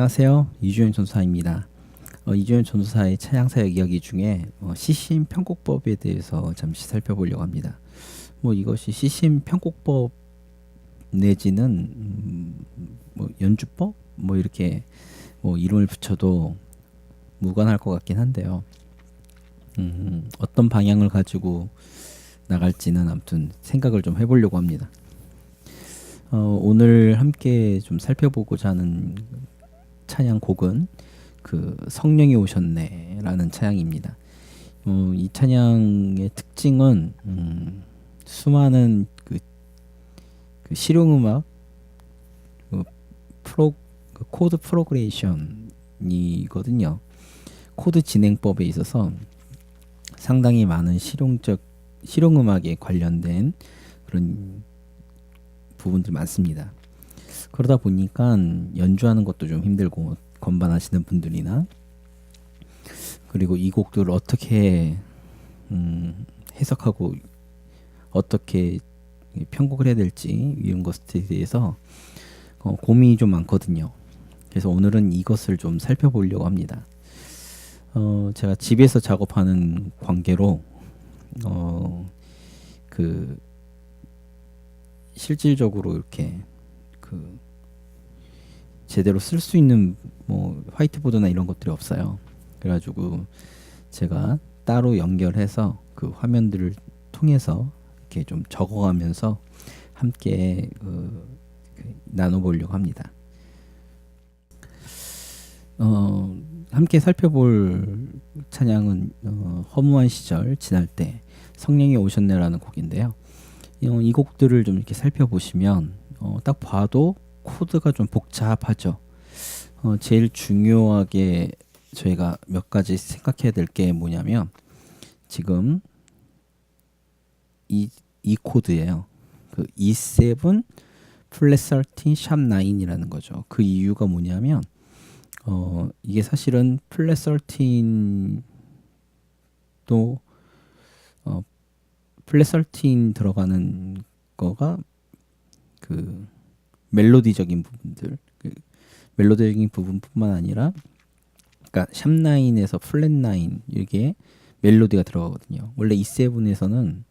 안녕하세요. 이주연 전도사입니다. 이주연 전도사의 차량사역 이야기 중에 CCM 편곡법에 대해서 잠시 살펴보려고 합니다. 이것이 CCM 편곡법 내지는 연주법 이렇게 이름을 붙여도 무관할 것 같긴 한데요. 어떤 방향을 가지고 나갈지는 아무튼 생각을 좀 해보려고 합니다. 오늘 함께 좀 살펴보고자 하는 찬양곡은 그 성령이 오셨네라는 찬양입니다. 이 찬양의 특징은 수많은 그 실용음악 코드 프로그레이션이거든요. 코드 진행법에 있어서 상당히 많은 실용음악에 관련된 그런 부분들이 많습니다. 그러다 보니까 연주하는 것도 좀 힘들고, 건반하시는 분들이나, 그리고 이 곡들을 어떻게 해석하고 어떻게 편곡을 해야 될지 이런 것에 대해서 고민이 좀 많거든요. 그래서 오늘은 이것을 좀 살펴보려고 합니다. 제가 집에서 작업하는 관계로 실질적으로 이렇게 제대로 쓸 수 있는 화이트보드나 이런 것들이 없어요. 그래가지고 제가 따로 연결해서 그 화면들을 통해서 이렇게 좀 적어가면서 함께 나눠보려고 합니다. 함께 살펴볼 찬양은 허무한 시절 지날 때 성령이 오셨네라는 곡인데요. 이 곡들을 좀 이렇게 살펴보시면 딱 봐도 코드가 좀 복잡하죠. 제일 중요하게 저희가 몇 가지 생각해야 될 게 뭐냐면, 지금 이 코드예요. 그 E7 플랫 13 샵 9이라는 거죠. 그 이유가 뭐냐면 이게 사실은 플랫 13도 플랫 13 들어가는 거가 그 멜로디적인 부분들, 멜로디적인 부분뿐만 아니라, 그러니까 샵 9에서 플랫 9 이게 멜로디가 들어가거든요. 원래 E7에서는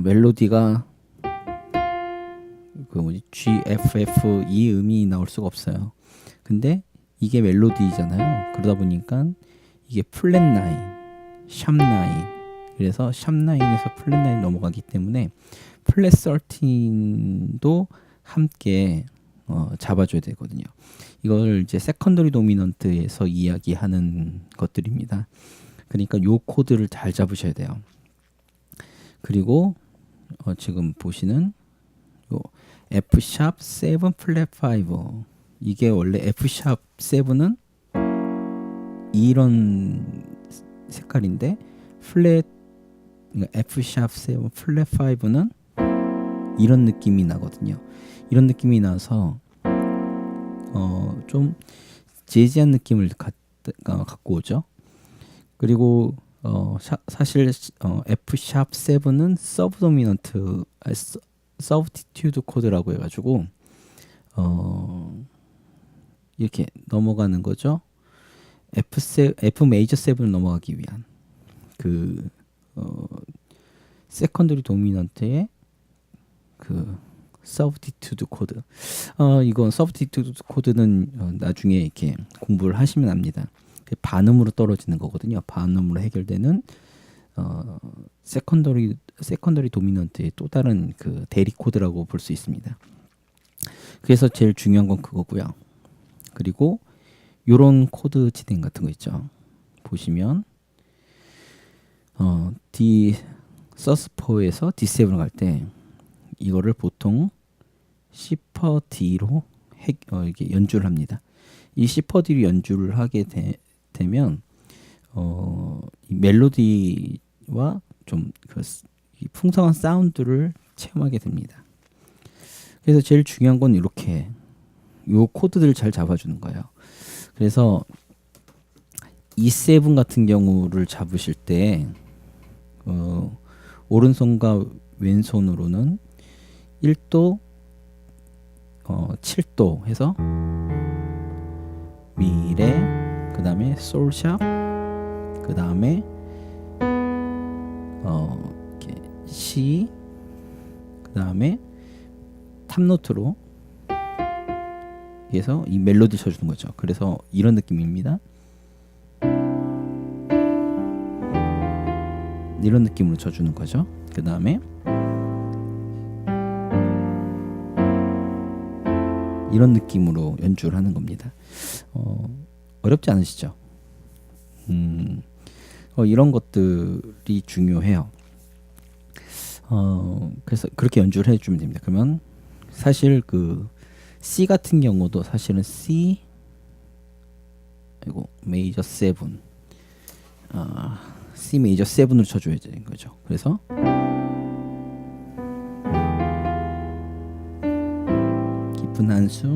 멜로디가 G, F, F 이 음이 나올 수가 없어요. 근데 이게 멜로디잖아요. 그러다 보니까 이게 플랫 9, 샵 9, 그래서 샵 9에서 플랫 9 넘어가기 때문에 플랫 13도 함께 잡아줘야 되거든요. 이걸 이제 세컨더리 도미넌트에서 이야기하는 것들입니다. 그러니까 요 코드를 잘 잡으셔야 돼요. 그리고 지금 보시는 요 F 샵 7 플랫 5, 이게 원래 F 샵 7은 이런 색깔인데 F 샵 7 플랫 5는 이런 느낌이 나거든요. 이런 느낌이 나서 좀 재즈한 느낌을 갖고 오죠. 그리고 사실 F 샵 7은 서브스티튜드 코드라고 해가지고 이렇게 넘어가는 거죠. F 메이저 7을 넘어가기 위한 세컨더리 도미넌트의 서브스티튜드 코드. 이건 서브스티튜드 코드는 나중에 이렇게 공부를 하시면 압니다. 반음으로 떨어지는 거거든요. 반음으로 해결되는 세컨더리 도미넌트의 또 다른 대리 코드라고 볼 수 있습니다. 그래서 제일 중요한 건 그거고요. 그리고 요런 코드 진행 같은 거 있죠. 보시면 D 서스포에서 D7을 갈 때 이거를 보통 C4D로 이렇게 연주를 합니다. 이 C4D로 연주를 하게 되면 이 멜로디와 좀 이 풍성한 사운드를 체험하게 됩니다. 그래서 제일 중요한 건 이렇게 요 코드들을 잘 잡아주는 거예요. 그래서 E7 같은 경우를 잡으실 때 오른손과 왼손으로는 1도 7도 해서 미래, 그 다음에 솔샵, 그 다음에 이렇게 C, 그 다음에 탑노트로 해서 이 멜로디 쳐주는 거죠. 그래서 이런 느낌입니다. 이런 느낌으로 쳐주는 거죠. 그 다음에 이런 느낌으로 연주를 하는 겁니다. 어렵지 않으시죠? 이런 것들이 중요해요. 그래서 그렇게 연주를 해주면 됩니다. 그러면 사실 그 C 같은 경우도 사실은 C 메이저 7 C 메이저 7으로 쳐줘야 되는 거죠. 그래서 깊은 한숨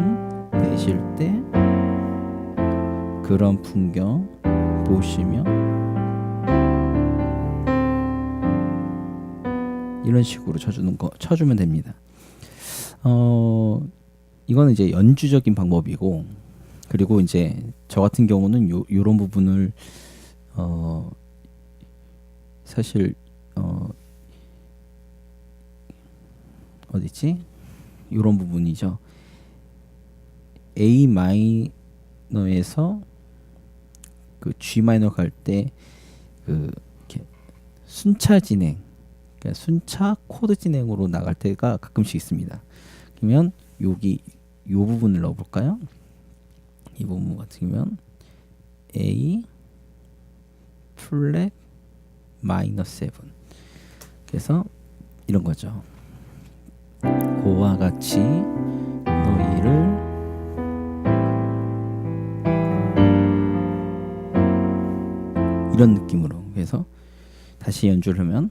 내쉴 때 그런 풍경 보시며 이런 식으로 쳐주면 됩니다. 이거는 이제 연주적인 방법이고, 그리고 이제 저 같은 경우는 요런 부분을 사실 어디지? 요런 부분이죠. A 마이너에서 그 G 마이너 갈 때 그 이렇게 순차 진행, 그러니까 순차 코드 진행으로 나갈 때가 가끔씩 있습니다. 그러면 여기 요 부분을 넣어볼까요? 이 부분 같으면 A 플랫 마이너 7. 그래서 이런 거죠. 고와 같이 너희를 이런 느낌으로 해서 다시 연주를 하면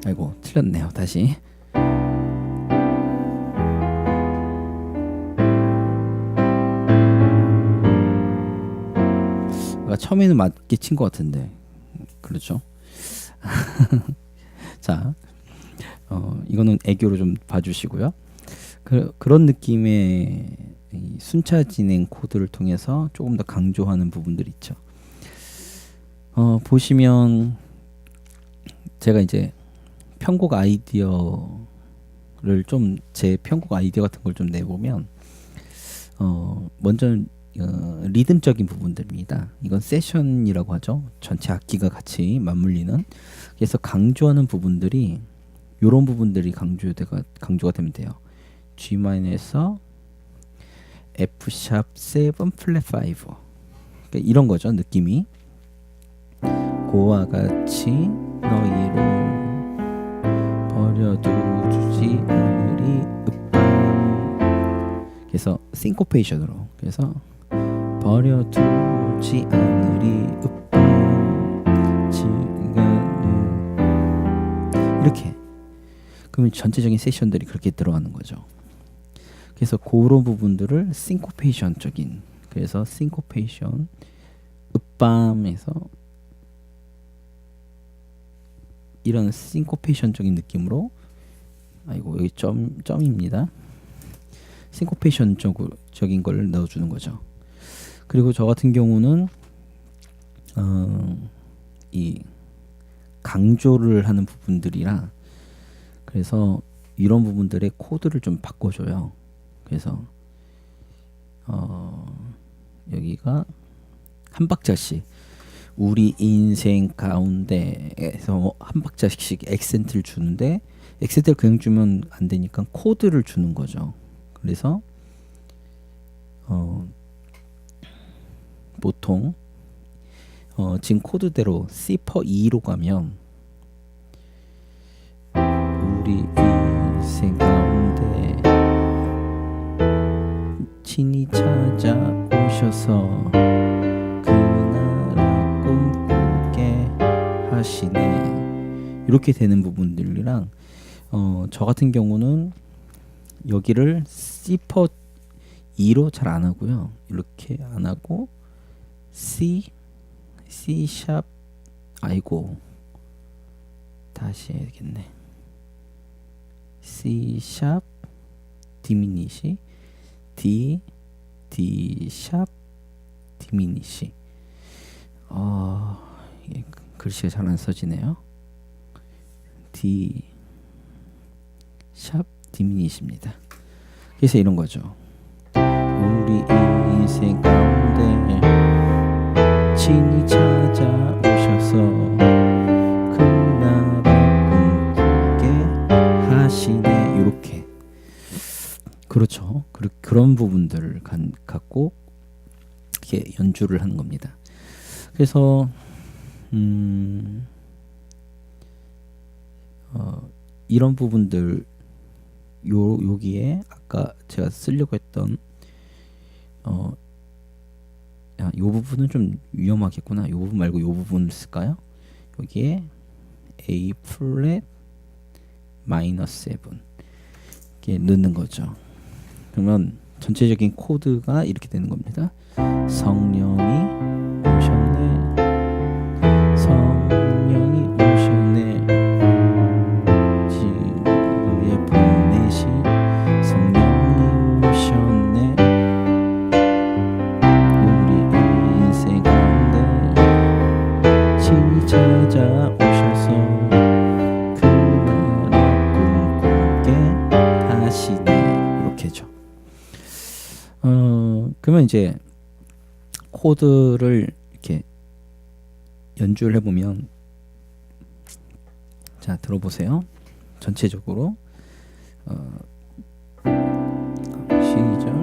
아이고 틀렸네요. 다시 처음에는 맞게 친 것 같은데 그렇죠? 자, 이거는 애교로 좀 봐주시고요. 그런 느낌의 이 순차 진행 코드를 통해서 조금 더 강조하는 부분들이 있죠. 보시면 제가 이제 편곡 아이디어를 좀 제 편곡 아이디어 같은 걸 좀 내보면 먼저 리듬적인 부분들입니다. 이건 세션이라고 하죠. 전체 악기가 같이 맞물리는. 그래서 강조하는 부분들이 이런 부분들이 강조가 되면 돼요. G 마이너에서 F 샵 7 플랫 5. 그러니까 이런 거죠. 느낌이 고와 같이 너희를 버려두지 않으리 그래서 싱코페이션으로 그래서 버려두지 않으리 이렇게 그러면 전체적인 세션들이 그렇게 들어가는 거죠. 그래서 그런 부분들을 싱코페이션적인 그래서 싱코페이션 읍밤에서 이런 싱코페이션적인 느낌으로 아이고 여기 점입니다. 싱코페이션적인 걸 넣어주는 거죠. 그리고 저 같은 경우는 이 강조를 하는 부분들이라 그래서 이런 부분들의 코드를 좀 바꿔줘요. 그래서 여기가 한 박자씩 우리 인생 가운데에서 한 박자씩 액센트를 주는데 액센트를 그냥 주면 안 되니까 코드를 주는 거죠. 그래서 보통 지금 코드대로 C'2로 가면 우리 인생 가운데 친히 찾아오셔서 그 나라 꿈꾸게 하시네 이렇게 되는 부분들이랑 저 같은 경우는 여기를 C'2로 잘 안 하고요. 이렇게 안 하고 C 샵 아이고 다시 해야겠네. C 샵 디미니시 D 샵 디미니시. 이게 글씨가 잘 안 써지네요. D 샵 디미니시입니다. 그래서 이런 거죠. 우리 인생 가운데 친히 찾아오셔서 그 나라 꿈꾸게 하시네. 이렇게. 그렇죠. 그런 부분들을 갖고 이렇게 연주를 하는 겁니다. 그래서 이런 부분들 여기에 아까 제가 쓰려고 했던 이 부분은 좀 위험하겠구나. 이 부분 말고 이 부분을 쓸까요? 여기에 A 플랫 마이너스 7 이렇게 넣는 거죠. 그러면 전체적인 코드가 이렇게 되는 겁니다. 성령이 오셨네. 성령이 오셨네. 지구에 보내시 성령이 오셨네. 우리 인생 가운데 친히 찾아오셔서 그 나라 꿈꾸게 하시네. 이렇게죠. 그러면 이제 코드를 이렇게 연주를 해보면, 자 들어보세요. 전체적으로 시절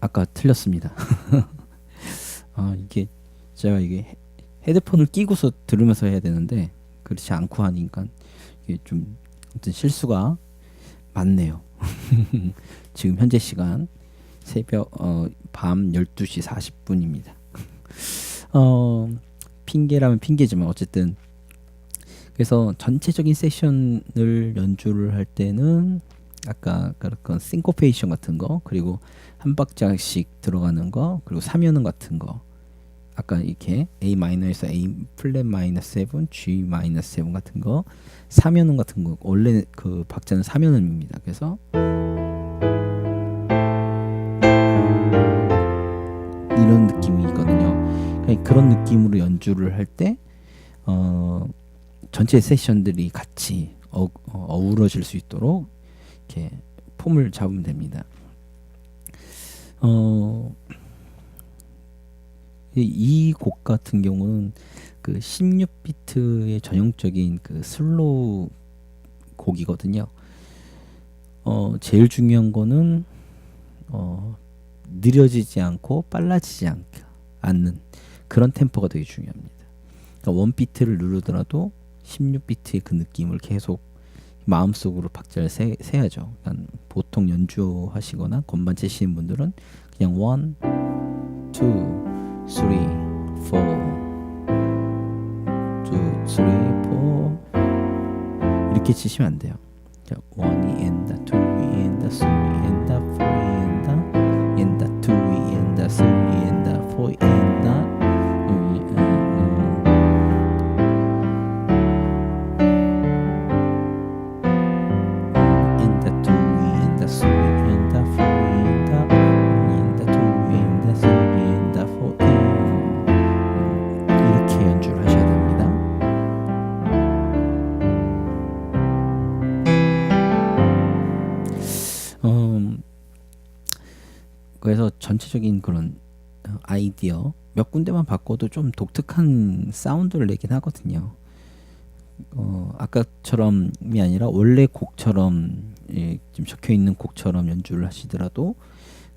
아까 틀렸습니다. 이게 제가 이게 헤드폰을 끼고서 들으면서 해야 되는데 그렇지 않고 하니까 이게 좀 아무튼 실수가 많네요. 지금 현재 시간 새벽 밤 12시 40분입니다. 핑계라면 핑계지만 어쨌든 그래서 전체적인 세션을 연주를 할 때는 아까 그런 싱코페이션 같은 거, 그리고 한 박자씩 들어가는 거, 그리고 3연음 같은 거, 아까 이렇게 A 마이너에서 A 플랫 마이너스 7, G 마이너스 7 같은 거, 3연음 같은 거, 원래 그 박자는 3연음입니다. 그래서 이런 느낌이 있거든요. 그러니까 그런 느낌으로 연주를 할 때 전체 세션들이 같이 어우러질 수 있도록 이렇게 폼을 잡으면 됩니다. 이 곡 같은 경우는 그 16비트의 전형적인 그 슬로우 곡이거든요. 제일 중요한 거는 느려지지 않고 빨라지지 않는 그런 템포가 되게 중요합니다. 그러니까 1비트를 누르더라도 16비트의 그 느낌을 계속 마음속으로 박자를 세야죠. 그러니까 보통 연주하시거나 건반 치시는 분들은 그냥 1, 2, 3, 4 2, 3, 4 이렇게 치시면 안 돼요. 1이 엔다, 2이 엔다, 3이 엔다, 4이 엔다, 2이 엔다, 3이 엔다, 4이 엔다. 그래서 전체적인 그런 아이디어 몇 군데만 바꿔도 좀 독특한 사운드를 내긴 하거든요. 아까처럼이 아니라 원래 곡처럼 지금 적혀 있는 곡처럼 연주를 하시더라도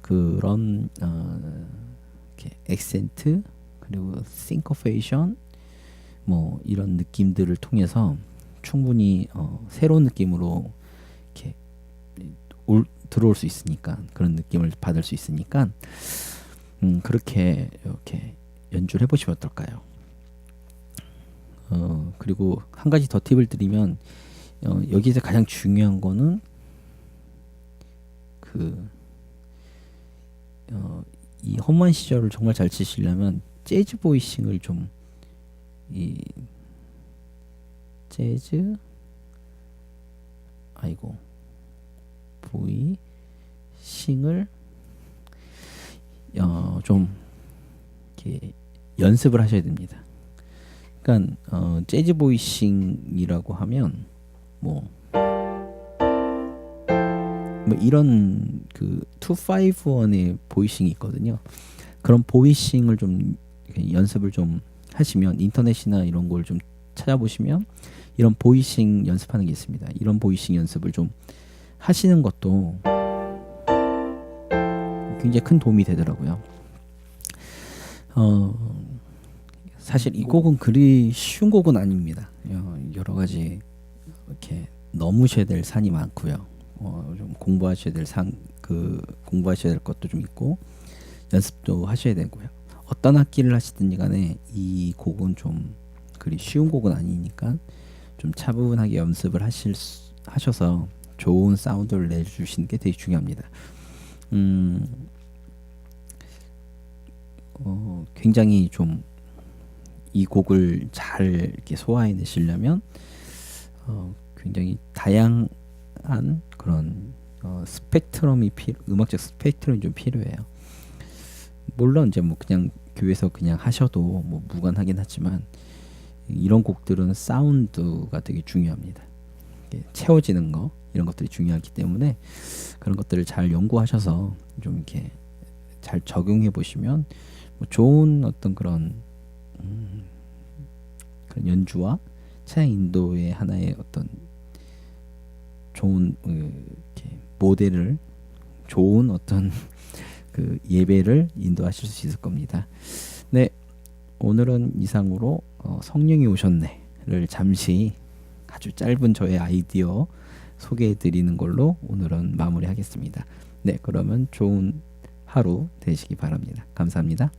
그런 이렇게 액센트 그리고 싱커페이션 뭐 이런 느낌들을 통해서 충분히 새로운 느낌으로 이렇게 들어올 수 있으니까 그런 느낌을 받을 수 있으니까 그렇게 이렇게 연주를 해보시면 어떨까요? 그리고 한 가지 더 팁을 드리면 여기서 가장 중요한 거는 이 험한 시절을 정말 잘 치시려면 재즈 보이싱을 좀 재즈 보이싱을 좀 이렇게 연습을 하셔야 됩니다. 그러니까 재즈 보이싱이라고 하면 뭐 이런 그 251의 보이싱이 있거든요. 그런 보이싱을 좀 연습을 좀 하시면 인터넷이나 이런 걸 좀 찾아보시면 이런 보이싱 연습하는 게 있습니다. 이런 보이싱 연습을 좀 하시는 것도 굉장히 큰 도움이 되더라고요. 사실 이 곡은 그리 쉬운 곡은 아닙니다. 여러 가지 이렇게 넘으셔야 될 산이 많고요. 좀 공부하셔야 될 공부하셔야 될 것도 좀 있고 연습도 하셔야 되고요. 어떤 악기를 하시든지 간에 이 곡은 좀 그리 쉬운 곡은 아니니까 좀 차분하게 연습을 하셔서 좋은 사운드를 내주시는 게 되게 중요합니다. 굉장히 좀 이 곡을 잘 이렇게 소화해내시려면 굉장히 다양한 그런 음악적 스펙트럼이 좀 필요해요. 물론 이제 뭐 그냥 교회에서 그냥 하셔도 뭐 무관하긴 하지만 이런 곡들은 사운드가 되게 중요합니다. 채워지는 거 이런 것들이 중요하기 때문에 그런 것들을 잘 연구하셔서 좀 이렇게 잘 적용해 보시면 뭐 좋은 어떤 그런 연주와 찬양 인도의 하나의 어떤 좋은 이렇게 모델을 좋은 어떤 그 예배를 인도하실 수 있을 겁니다. 네, 오늘은 이상으로 성령이 오셨네를 잠시 아주 짧은 저의 아이디어 소개해 드리는 걸로 오늘은 마무리하겠습니다. 네, 그러면 좋은 하루 되시기 바랍니다. 감사합니다.